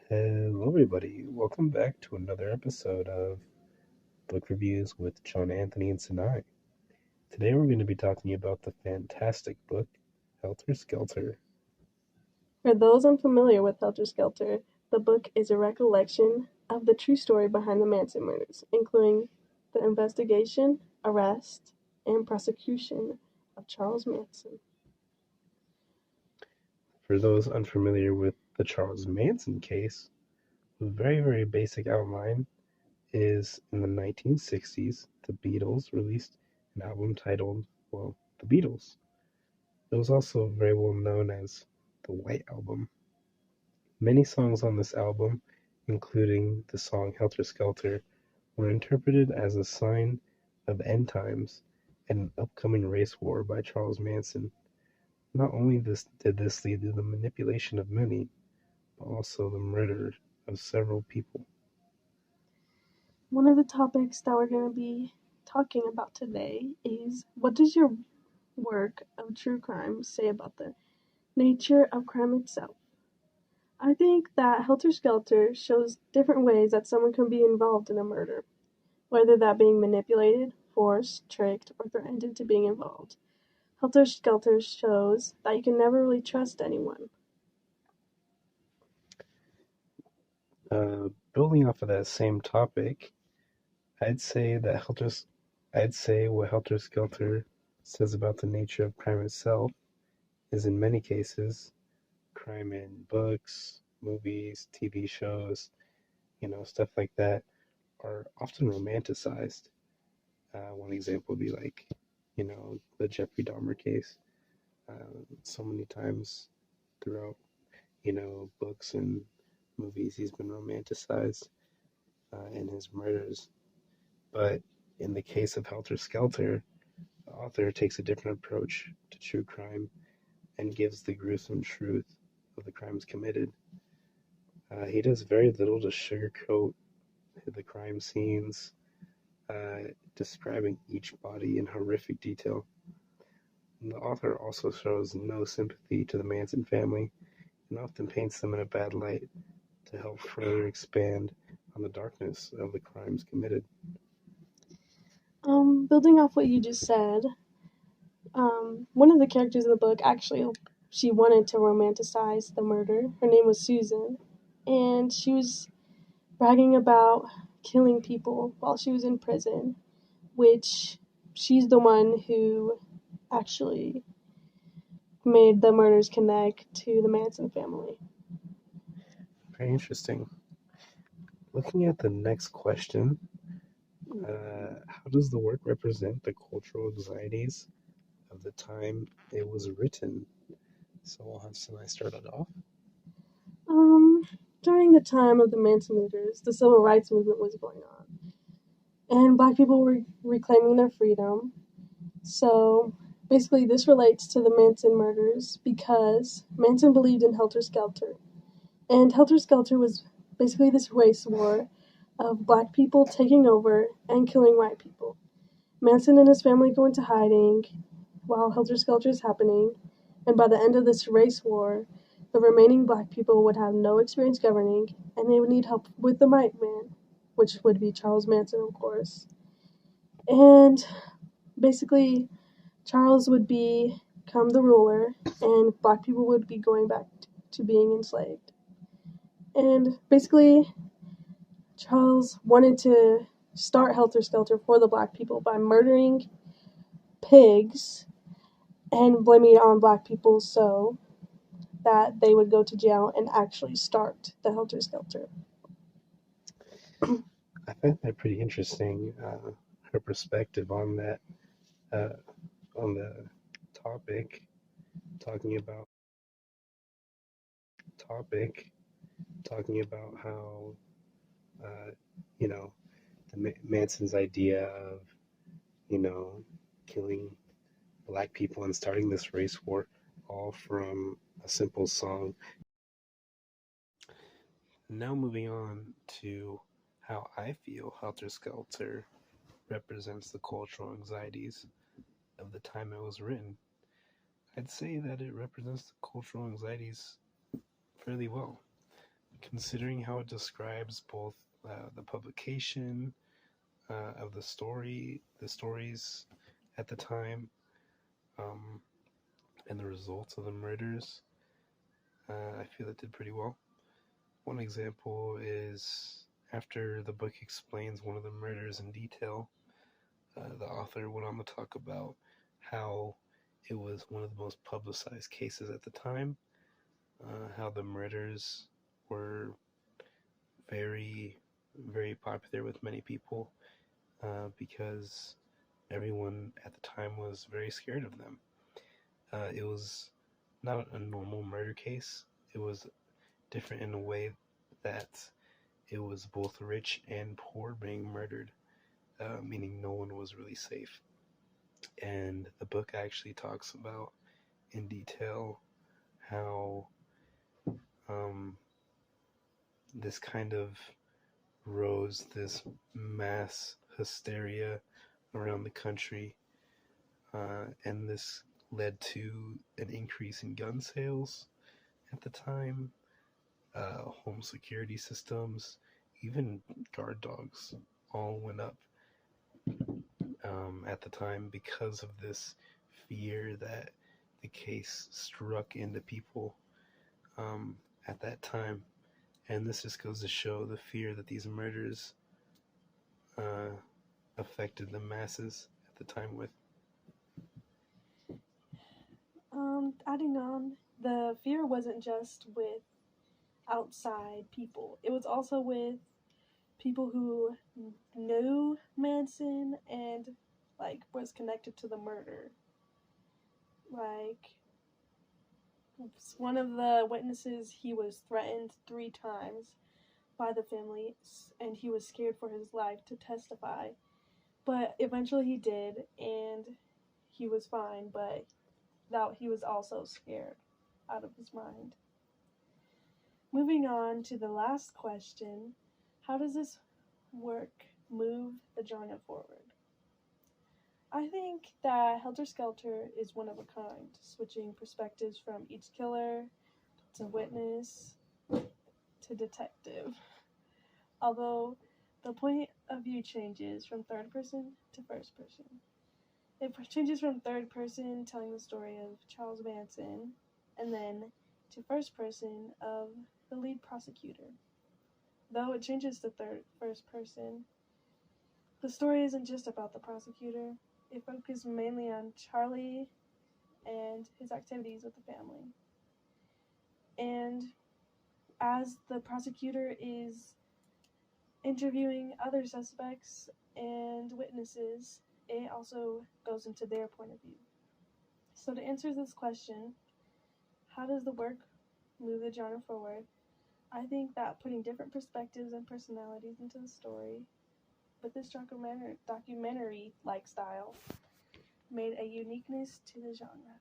Hello, everybody. Welcome back to another episode of Book Reviews with John Anthony and Sinai. Today, we're going to be talking about the fantastic book Helter Skelter. For those unfamiliar with Helter Skelter, the book is a recollection of the true story behind the Manson murders, including the investigation, arrest, and prosecution of Charles Manson. For those unfamiliar with the Charles Manson case, a very, very basic outline is in the 1960s, the Beatles released an album titled, The Beatles. It was also very well known as the White Album. Many songs on this album, including the song Helter Skelter, were interpreted as a sign of end times and an upcoming race war by Charles Manson. Not only did this lead to the manipulation of many, but also the murder of several people. One of the topics that we're going to be talking about today is what does your work of true crime say about the nature of crime itself? I think that Helter Skelter shows different ways that someone can be involved in a murder, whether that being manipulated, forced, tricked, or threatened into being involved. Helter Skelter shows that you can never really trust anyone. Building off of that same topic, I'd say that I'd say what Helter Skelter says about the nature of crime itself is in many cases crime in books, movies, TV shows, stuff like that are often romanticized. One example would be like, the Jeffrey Dahmer case. So many times throughout, books and movies, he's been romanticized in his murders. But in the case of Helter Skelter, the author takes a different approach to true crime and gives the gruesome truth of the crimes committed. He does very little to sugarcoat the crime scenes, describing each body in horrific detail. And the author also shows no sympathy to the Manson family and often paints them in a bad light to help further expand on the darkness of the crimes committed. Building off what you just said, one of the characters in the book actually, she wanted to romanticize the murder. Her name was Susan, and she was bragging about killing people while she was in prison, which she's the one who actually made the murders connect to the Manson family. Very interesting. Looking at the next question, how does the work represent the cultural anxieties of the time it was written? So we'll have Sinai start it off. Um, During the time of the Manson murders, the civil rights movement was going on, and black people were reclaiming their freedom. So basically, this relates to the Manson murders because Manson believed in Helter Skelter, and Helter Skelter was basically this race war of black people taking over and killing white people. Manson and his family go into hiding while Helter Skelter is happening, and by the end of this race war, the remaining black people would have no experience governing, and they would need help with the white man, which would be Charles Manson, of course. And basically, Charles would become the ruler, and black people would be going back to being enslaved. And basically, Charles wanted to start Helter Skelter for the black people by murdering pigs and blaming it on black people so that they would go to jail and actually start the Helter Skelter. I find that pretty interesting. Her perspective on that, uh, on the topic, talking about topic, talking about how, uh, you know, Manson's idea of, you know, killing black people and starting this race war, all from a simple song. Now moving on to how I feel Helter Skelter represents the cultural anxieties of the time it was written. I'd say that it represents the cultural anxieties fairly well considering how it describes both the publication of the stories at the time, um, and the results of the murders, I feel it did pretty well. One example is after the book explains one of the murders in detail, the author went on to talk about how it was one of the most publicized cases at the time, how the murders were very, very popular with many people because everyone at the time was very scared of them. It was not a normal murder case. It was different in a way that it was both rich and poor being murdered, meaning no one was really safe. And the book actually talks about in detail how um, this kind of rose this mass hysteria around the country, and this led to an increase in gun sales at the time, home security systems, even guard dogs all went up at the time because of this fear that the case struck into people at that time. And this just goes to show the fear that these murders uh, affected the masses at the time with. Adding on, the fear wasn't just with outside people, it was also with people who knew Manson and like was connected to the murder. Like one of the witnesses, he was threatened 3 times by the family, and he was scared for his life to testify. But eventually he did, and he was fine. But that he was also scared out of his mind. Moving on to the last question: how does this work move the genre forward? I think that Helter Skelter is one of a kind, switching perspectives from each killer to witness to detective. Although the point of view changes from third person to first person. It changes from third person, telling the story of Charles Manson, and then to first person of the lead prosecutor. Though it changes to first person, the story isn't just about the prosecutor. It focuses mainly on Charlie and his activities with the family. And as the prosecutor is interviewing other suspects and witnesses, it also goes into their point of view. So to answer this question, how does the work move the genre forward? I think that putting different perspectives and personalities into the story with this documentary-like style made a uniqueness to the genre.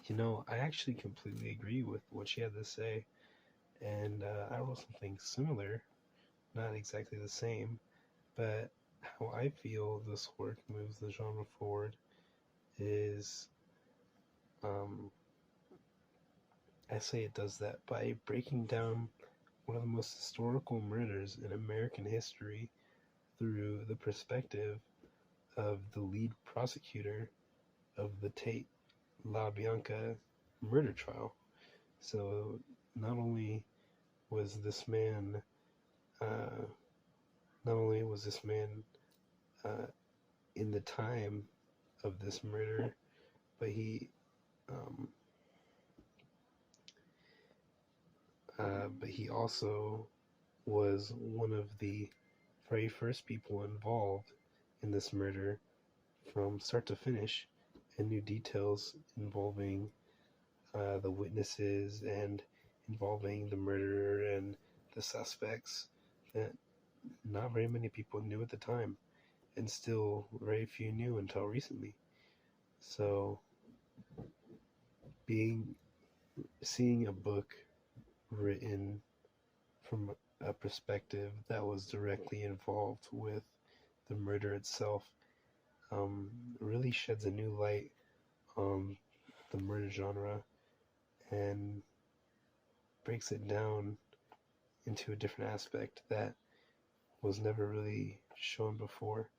You know, I actually completely agree with what she had to say, and I wrote something similar, not exactly the same, but how I feel this work moves the genre forward is um, I say it does that by breaking down one of the most historical murders in American history through the perspective of the lead prosecutor of the Tate LaBianca murder trial. So not only was this man, uh, not only was this man uh, in the time of this murder, but um, he also was one of the very first people involved in this murder from start to finish, and new details involving the witnesses and involving the murderer and the suspects that not very many people knew at the time, and still very few knew until recently. So, being seeing a book written from a perspective that was directly involved with the murder itself really sheds a new light on the murder genre and breaks it down into a different aspect that was never really shown before.